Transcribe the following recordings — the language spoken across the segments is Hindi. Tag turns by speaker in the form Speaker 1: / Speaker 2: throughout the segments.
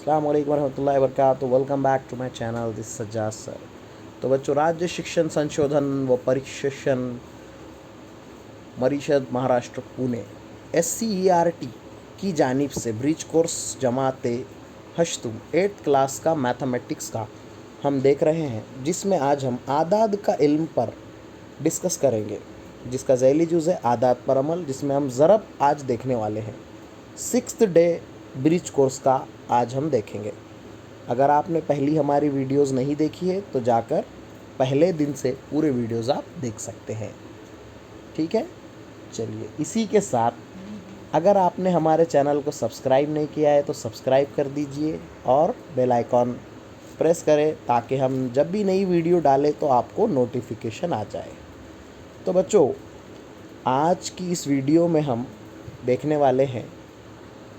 Speaker 1: अस्सलाम वालेकुम रहमतुल्लाहि व बरकातुहू। Welcome back to my channel, this Sajjad sir. तो बच्चों, राज्य शिक्षण संशोधन व परिशिक्षण परिषद महाराष्ट्र पुणे SCERT की जानिब से ब्रिज कोर्स जमाते हश्तुम 8th क्लास का मैथमेटिक्स का हम देख रहे हैं, जिसमें आज हम आदाद का इल्म पर डिस्कस करेंगे, जिसका ज़ैली जुज़ है आदाद पर अमल, जिसमें हम ज़रब आज देखने वाले हैं। 6th डे ब्रिज कोर्स का आज हम देखेंगे। अगर आपने पहली हमारी वीडियोस नहीं देखी है तो जाकर पहले दिन से पूरे वीडियोस आप देख सकते हैं। ठीक है, चलिए इसी के साथ अगर आपने हमारे चैनल को सब्सक्राइब नहीं किया है तो सब्सक्राइब कर दीजिए और बेल आइकॉन प्रेस करें ताकि हम जब भी नई वीडियो डालें तो आपको नोटिफिकेशन आ जाए। तो बच्चों, आज की इस वीडियो में हम देखने वाले हैं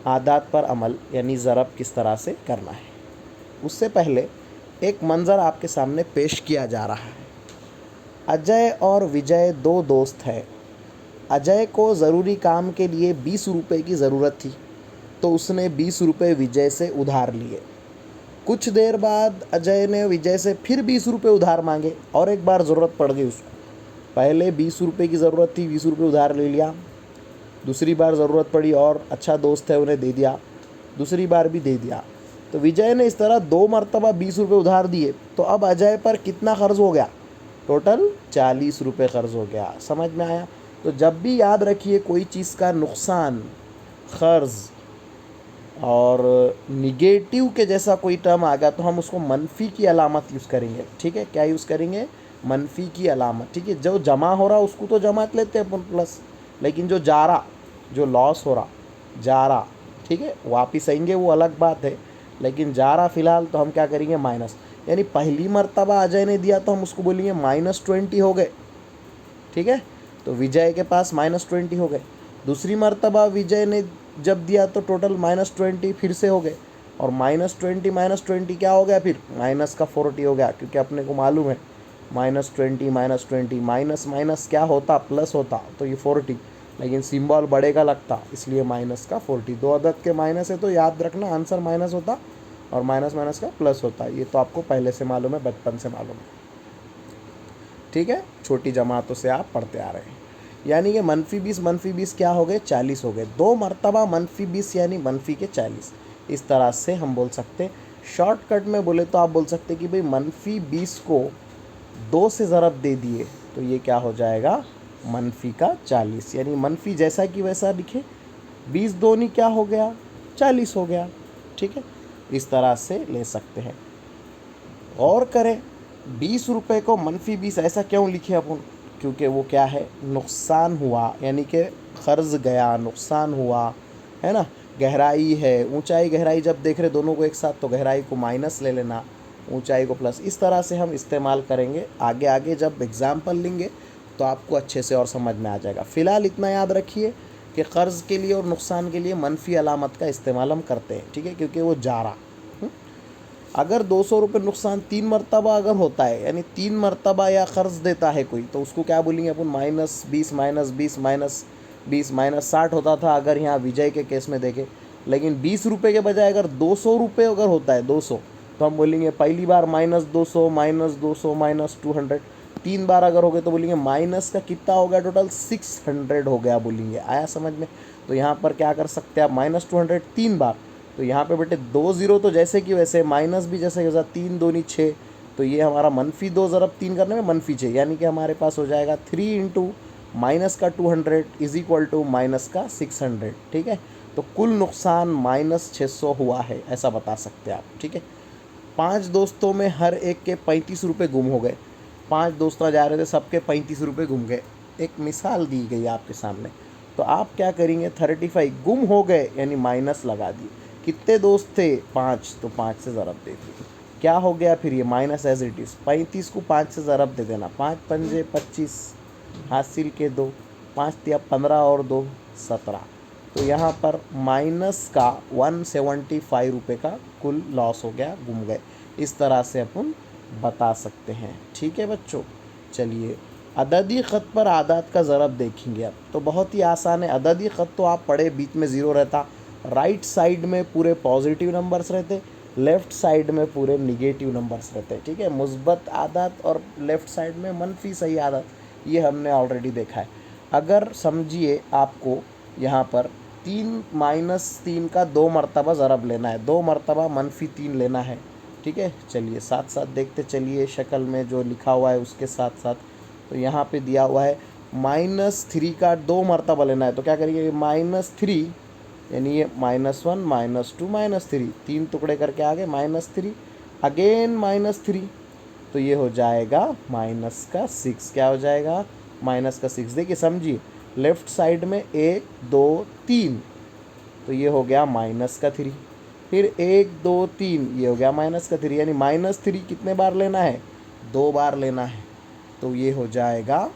Speaker 1: आदाद पर अमल, यानी ज़रब किस तरह से करना है। उससे पहले एक मंज़र आपके सामने पेश किया जा रहा है। अजय और विजय दो दोस्त हैं। अजय को ज़रूरी काम के लिए 20 रुपये की ज़रूरत थी, तो उसने 20 रुपये विजय से उधार लिए। कुछ देर बाद अजय ने विजय से फिर 20 रुपये उधार मांगे और एक बार ज़रूरत पड़ गई उसको। पहले 20 रुपये की ज़रूरत थी, 20 रुपये उधार ले लिया। दूसरी बार ज़रूरत पड़ी और अच्छा दोस्त है उन्हें दे दिया, दूसरी बार भी दे दिया। तो विजय ने इस तरह 2 मरतबा 20 रुपये उधार दिए, तो अब अजय पर कितना ख़र्च हो गया? टोटल 40 रुपये ख़र्च हो गया। समझ में आया? तो जब भी याद रखिए कोई चीज़ का नुकसान, ख़र्च और निगेटिव के जैसा कोई टर्म आ गया तो हम उसको मनफी की अलामत यूज़ करेंगे। ठीक है, क्या यूज़ करेंगे? मनफी की अलामत। ठीक है, जो जमा हो रहा उसको तो जमा लेते हैं अपन प्लस, लेकिन जो जा रहा, जो लॉस हो रहा, जा रहा, ठीक है, वापिस आएंगे वो अलग बात है, लेकिन जा रहा फ़िलहाल तो हम क्या करेंगे? माइनस। यानी पहली मर्तबा अजय ने दिया तो हम उसको बोलेंगे -20 हो गए। ठीक है, तो विजय के पास -20 हो गए। दूसरी मर्तबा विजय ने जब दिया तो टोटल -20 फिर से हो गए, और -20 क्या हो गया? फिर माइनस का 40 हो गया, क्योंकि अपने को मालूम है -20 माइनस माइनस क्या होता? प्लस होता, तो ये 40, लेकिन सिंबल बढ़ेगा लगता, इसलिए माइनस का 40। दो अदद के माइनस है तो याद रखना आंसर माइनस होता और माइनस माइनस का प्लस होता। ये तो आपको पहले से मालूम है, बचपन से मालूम है। ठीक है, छोटी जमातों से आप पढ़ते आ रहे हैं। यानी कि -20 क्या हो गए? 40 हो गए। 2 मरतबा -20 यानी मनफी के 40। इस तरह से हम बोल सकते हैं। शॉर्टकट में बोले तो आप बोल सकते हैं कि भाई -20 को 2 से ज़रब दे दिए तो ये क्या हो जाएगा? मनफी का 40। यानी मनफी जैसा कि वैसा लिखे, 20 दूनी क्या हो गया? 40 हो गया। ठीक है, इस तरह से ले सकते हैं। और करें, 20 रुपये को -20 ऐसा क्यों लिखे अपन? क्योंकि वो क्या है? नुकसान हुआ, यानी कि ख़र्च गया, नुकसान हुआ, है ना। गहराई है, ऊंचाई गहराई जब देख रहे दोनों को एक साथ तो गहराई को माइनस ले लेना, ऊंचाई को प्लस। इस तरह से हम इस्तेमाल करेंगे। आगे आगे जब एग्ज़ाम्पल लेंगे तो आपको अच्छे से और समझ में आ जाएगा। फ़िलहाल इतना याद रखिए कि क़र्ज़ के लिए और नुकसान के लिए मनफी अलामत का इस्तेमाल हम करते हैं। ठीक है, क्योंकि वो जा रहा। अगर 200 रुपये नुकसान 3 मरतबा अगर होता है, यानी 3 मरतबा या क़र्ज़ देता है कोई, तो उसको क्या बोलेंगे अपन? -20 -20 -20 -60 होता था अगर यहाँ विजय के केस में देखें। लेकिन 20 रुपये के बजाय अगर 200 रुपये अगर होता है, 200, तो हम बोलेंगे पहली बार -200 -200 3 बार अगर हो गए तो बोलेंगे माइनस का कितना हो गया? टोटल 600 हो गया बोलेंगे। आया समझ में? तो यहाँ पर क्या कर सकते हैं आप? -200 3 बार, तो यहाँ पे बेटे 2 ज़ीरो तो जैसे कि वैसे, माइनस भी जैसे कि वैसा, 3 दूनी 6, तो ये हमारा -2 ज़रब 3 करने में -6, यानी कि हमारे पास हो जाएगा 3 इंटू माइनस का 200 इज़ इक्वल टू माइनस का 600। ठीक है, तो कुल नुकसान -600 हुआ है, ऐसा बता सकते हैं आप। ठीक है, 5 दोस्तों में हर एक के 35 रुपये गुम हो गए। 5 दोस्त जा रहे थे, सबके 35 रुपये गुम गए। एक मिसाल दी गई आपके सामने, तो आप क्या करेंगे? 35 गुम हो गए यानी माइनस लगा दिए। कितने दोस्त थे? 5, तो 5 से ज़रब दे दिए। क्या हो गया फिर? ये माइनस एज इट इज़। 35 को 5 से ज़रब दे देना। 5 पंजे 25, हासिल के 2, 5 तिया 15 और 2 17। तो यहाँ पर माइनस का 175 रुपये का कुल लॉस हो गया, गुम गए। इस तरह से अपन बता सकते हैं। ठीक है बच्चों, चलिए अददी ख़त पर आदाद का ज़रब देखेंगे अब। तो बहुत ही आसान है। अददी ख़त तो आप पढ़े, बीच में ज़ीरो रहता, राइट साइड में पूरे पॉजिटिव नंबर्स रहते, लेफ़्ट साइड में पूरे निगेटिव नंबर्स रहते हैं, ठीक है। मुस्बत आदत और लेफ़्ट साइड में मनफी सही आदत, ये हमने ऑलरेडी देखा है। अगर समझिए आपको यहाँ पर 3 - 3 का 2 मरतबा ज़रब लेना है, 2 मरतबा -3 लेना है, ठीक है। चलिए साथ साथ देखते चलिए, शक्ल में जो लिखा हुआ है उसके साथ साथ। तो यहाँ पे दिया हुआ है -3 का 2 मरतबा लेना है, तो क्या करेंगे, -3 यानी ये -1 -2 -3, 3 टुकड़े करके आगे -3 अगेन -3, तो ये हो जाएगा -6। क्या हो जाएगा, -6। देखिए समझिए, लेफ़्ट साइड में 1 2 3, तो ये हो गया -3। फिर 1 2 3, ये हो गया -3, यानी -3 कितने बार लेना है, 2 बार लेना है, तो ये हो जाएगा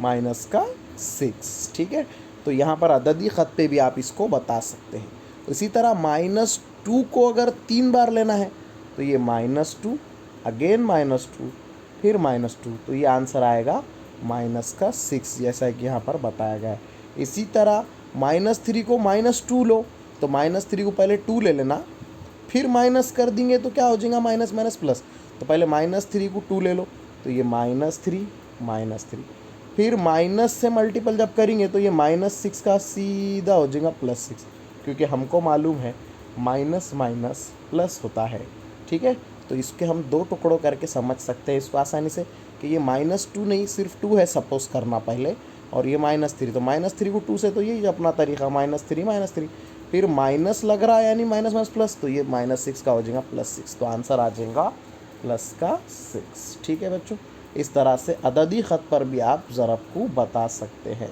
Speaker 1: -6, ठीक है। तो यहाँ पर अददी ख़त पे भी आप इसको बता सकते हैं। इसी तरह -2 को अगर 3 बार लेना है, तो ये -2 अगेन -2 फिर -2, तो ये आंसर आएगा -6, जैसा कि यहाँ पर बताया गया है। इसी तरह -3 को -2 लो, तो -3 को पहले 2 ले लेना, फिर माइनस कर देंगे तो क्या हो जाएगा, माइनस माइनस प्लस। तो पहले -3 को 2 ले लो, तो ये -3, फिर माइनस से मल्टीपल जब करेंगे तो ये -6 का सीधा हो जाएगा +6, क्योंकि हमको मालूम है माइनस माइनस प्लस होता है, ठीक है। तो इसके हम 2 टुकड़ों करके समझ सकते हैं इसको आसानी से, कि ये -2 नहीं सिर्फ 2 है सपोज करना पहले, और ये -3, तो -3 को 2 से, तो यही अपना तरीका -3, फिर माइनस लग रहा है यानी माइनस माइनस प्लस, तो ये -6 का हो जाएगा +6, तो आंसर आ जाएगा +6, ठीक है बच्चों। इस तरह से अददी ख़त पर भी आप ज़रब को बता सकते हैं।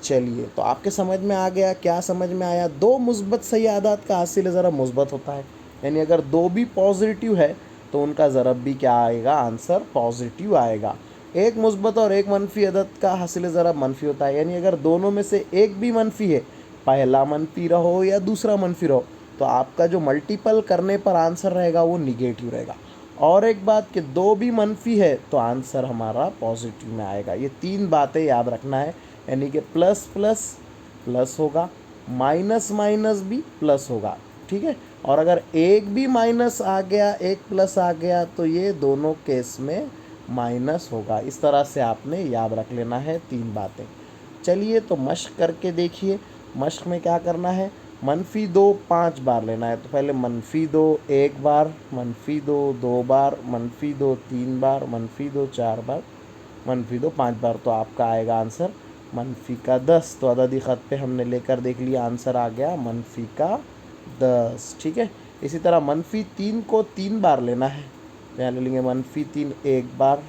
Speaker 1: चलिए, तो आपके समझ में आ गया, क्या समझ में आया, 2 मुस्बत सही आदात का हासिल ज़रब मुस्बत होता है, यानी अगर 2 भी पॉजिटिव है तो उनका ज़रब भी क्या आएगा, आंसर पॉजिटिव आएगा। 1 मुस्बत और 1 मनफी अदद का हासिल ज़रब मनफी होता है, यानी अगर दोनों में से एक भी मनफी है, पहला मनफी रहो या दूसरा मनफी रहो, तो आपका जो मल्टीपल करने पर आंसर रहेगा वो निगेटिव रहेगा। और एक बात कि 2 भी मनफी है तो आंसर हमारा पॉजिटिव में आएगा। ये 3 बातें याद रखना है, यानी कि प्लस प्लस प्लस होगा, माइनस माइनस भी प्लस होगा, ठीक है। और अगर एक भी माइनस आ गया, एक प्लस आ गया, तो ये दोनों केस में माइनस होगा। इस तरह से आपने याद रख लेना है 3 बातें। चलिए, तो मश्क करके देखिए। मश्क में क्या करना है, -2 5 बार लेना है, तो पहले -2 1 बार, -2 2 बार, -2 3 बार, -2 4 बार, -2 5 बार, तो आपका आएगा आंसर -10। तो अददी ख़त पे हमने लेकर देख लिया, आंसर आ गया -10, ठीक है। इसी तरह -3 को 3 बार लेना है, यहाँ ले लेंगे -3 1 बार,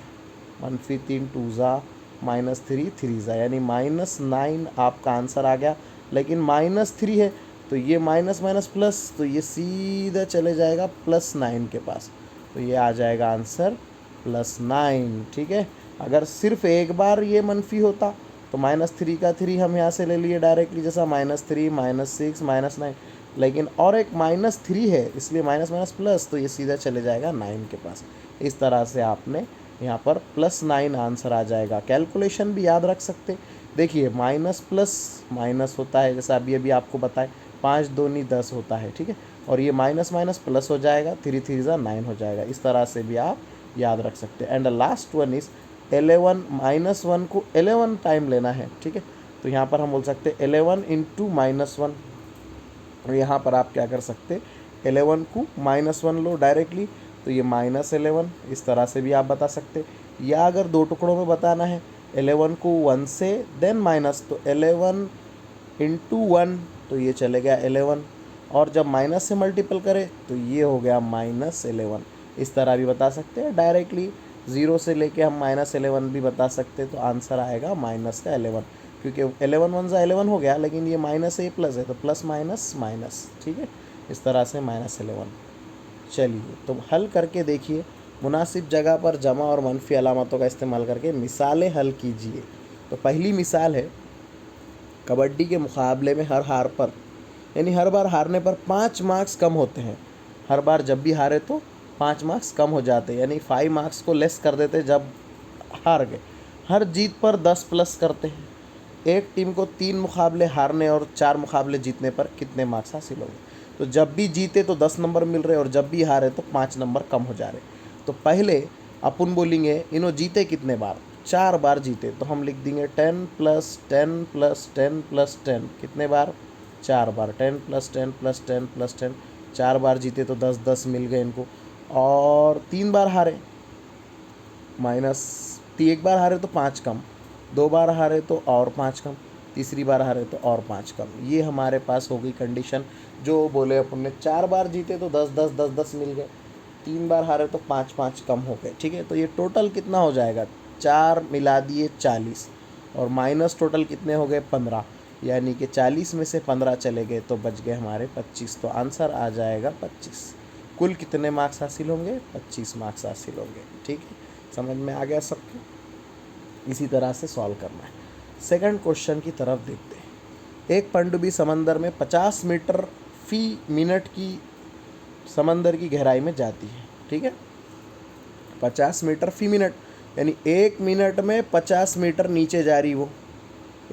Speaker 1: -3 2 ज़ा, -3 3 ज़ा, यानी -9 आपका आंसर आ गया। लेकिन -3 है तो ये माइनस माइनस प्लस, तो ये सीधा चले जाएगा +9 के पास, तो ये आ जाएगा आंसर +9, ठीक है। अगर सिर्फ एक बार ये मनफी होता तो -3 का 3 हम यहाँ से ले लिए डायरेक्टली, जैसा -3 -6 -9, लेकिन और एक -3 है इसलिए माइनस माइनस प्लस, तो ये सीधा चले जाएगा 9 के पास। इस तरह से आपने यहाँ पर +9 आंसर आ जाएगा। कैलकुलेशन भी याद रख सकते, देखिए माइनस प्लस माइनस होता है, जैसा अभी अभी आपको बताएं 5 दूनी 10 होता है, ठीक है। और ये माइनस माइनस प्लस हो जाएगा, 3 3 ज़ा 9 हो जाएगा। इस तरह से भी आप याद रख सकते हैं। एंड लास्ट वन इज़ 11 -1 को 11 टाइम लेना है, ठीक है। तो यहाँ पर हम बोल सकते हैं 11 × -1, और यहाँ पर आप क्या कर सकते, 11 को -1 लो डायरेक्टली, तो ये -11, इस तरह से भी आप बता सकते। या अगर 2 टुकड़ों में बताना है, 11 को 1 से देन माइनस, तो 11 × 1, तो ये चले गया 11, और जब माइनस से मल्टीपल करें तो ये हो गया -11। इस तरह भी बता सकते हैं डायरेक्टली, 0 से लेके हम -11 भी बता सकते हैं, तो आंसर आएगा -11, क्योंकि 11 1 ज़ा 11 हो गया, लेकिन ये माइनस है प्लस है, तो प्लस माइनस माइनस, ठीक है। इस तरह से -11। चलिए, तो हल करके देखिए, मुनासिब जगह पर जमा और मनफी अलामतों का इस्तेमाल करके मिसालें हल कीजिए। तो पहली मिसाल है, कबड्डी के मुकाबले में हर हार पर, यानी हर बार हारने पर 5 मार्क्स कम होते हैं। हर बार जब भी हारे तो 5 मार्क्स कम हो जाते हैं, यानी 5 मार्क्स को लेस कर देते जब हार गए। हर जीत पर 10 प्लस करते हैं। एक टीम को 3 मुकाबले हारने और 4 मुकाबले जीतने पर कितने मार्क्स हासिल होंगे। तो जब भी जीते तो 10 नंबर मिल रहे और जब भी हारे तो 5 नंबर कम हो जा रहे। तो पहले अपन बोलेंगे इन्हों जीते कितने बार, 4 बार जीते, तो हम लिख देंगे 10 + 10 + 10 + 10 कितने बार, 4 बार। 10 + 10 + 10 + 10 4 बार जीते तो 10 10 मिल गए इनको। और 3 बार हारे माइनस, 1 बार हारे तो 5 कम, 2 बार हारे तो और 5 कम, तीसरी बार हारे तो और 5 कम। ये हमारे पास हो गई कंडीशन। जो बोले अपन ने 4 बार जीते तो 10 10 10 10 मिल गए, 3 बार हारे तो 5 5 कम हो गए। ठीक है, तो ये टोटल कितना हो जाएगा, 4 मिला दिए 40 और माइनस टोटल कितने हो गए 15, यानी कि 40 में से 15 चले गए तो बच गए हमारे 25। तो आंसर आ जाएगा 25। कुल कितने मार्क्स हासिल होंगे, 25 मार्क्स हासिल होंगे। ठीक है, समझ में आ गया सबको। इसी तरह से सॉल्व करना है। सेकंड क्वेश्चन की तरफ देखते हैं। एक पनडुब्बी समंदर में 50 मीटर फी मिनट की समंदर की गहराई में जाती है। ठीक है, 50 मीटर फी मिनट, यानी 1 मिनट में 50 मीटर नीचे जा रही वो।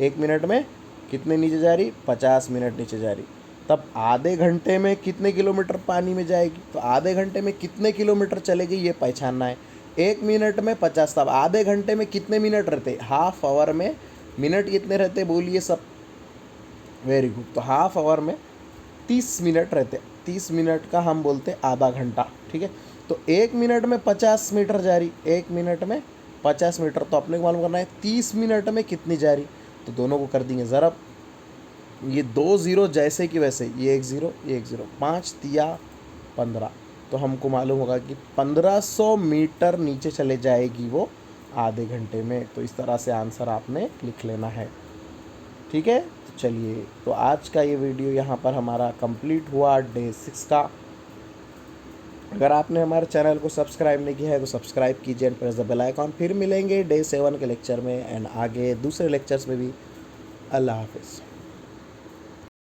Speaker 1: 1 मिनट में कितने नीचे जा रही, 50 मिनट नीचे जा रही। तब आधे घंटे में कितने किलोमीटर पानी में जाएगी, तो आधे घंटे में कितने किलोमीटर चलेगी ये पहचानना है। 1 मिनट में 50, तब आधे घंटे में कितने मिनट रहते, हाफ आवर में मिनट कितने रहते बोलिए सब, वेरी गुड। तो हाफ आवर में 30 मिनट रहते, 30 मिनट का हम बोलते आधा घंटा। ठीक है, तो 1 मिनट में 50 मीटर जा रही, 1 मिनट में 50 मीटर, तो अपने को मालूम करना है 30 मिनट में कितनी जा रही। तो दोनों को कर देंगे ज़रा, ये 2 ज़ीरो जैसे कि वैसे, ये 1 ज़ीरो ये 1 ज़ीरो, 5 तिया 15, तो हमको मालूम होगा कि 1500 मीटर नीचे चले जाएगी वो आधे घंटे में। तो इस तरह से आंसर आपने लिख लेना है। ठीक है, तो चलिए, तो आज का ये वीडियो यहाँ पर हमारा कंप्लीट हुआ डे 6 का। अगर आपने हमारे चैनल को सब्सक्राइब नहीं किया है तो सब्सक्राइब कीजिए and press the bell icon. फिर मिलेंगे डे 7 के लेक्चर में एंड आगे दूसरे लेक्चर्स में भी। अल्लाह हाफिज़।